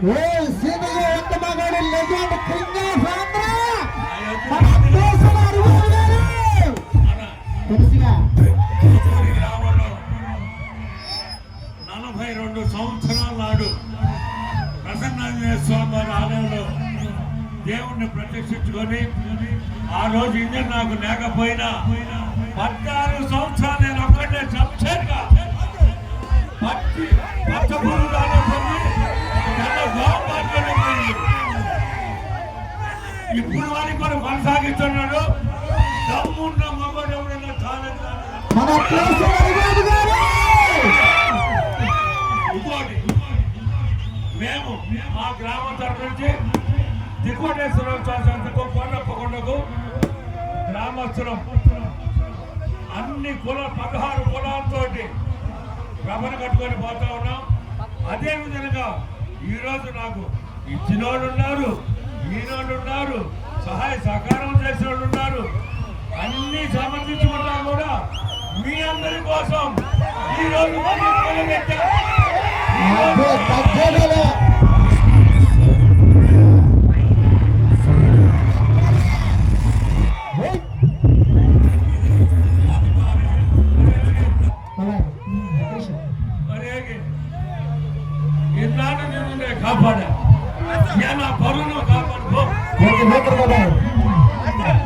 42 సంవత్సరాల నాడు ప్రసన్నాంజనేయ స్వామి వారి ఆలయంలో దేవుణ్ణి ప్రతిష్ఠించుకొని ఆ రోజు ఇంజన్ నాకు లేకపోయినా 14 సంవత్సరాలు నేను ఒక్కటే చంపేగా ఇప్పుడు వారికి కూడా కొనసాగిస్తున్నాడు. దమ్మున్న మగడు ఎవరైనా ఇంకోటి మేము మా గ్రామం తరఫు నుంచి దిగువటేశ్వరం శాసనకు కొండప్పకొండకు గ్రామస్తులం అన్ని 16 కులాలతో రమణ కట్టుకొని పోతా ఉన్నాం. అదే విధంగా ఈరోజు నాకు ఇచ్చిన వాళ్ళు ఉన్నారు, ఈరోళ్ళు ఉన్నారు, సహాయ సహకారం చేసిన వాళ్ళు ఉన్నారు. అన్ని సమర్థించుకుంటా కూడా మీ అందరి కోసం ఈరోజు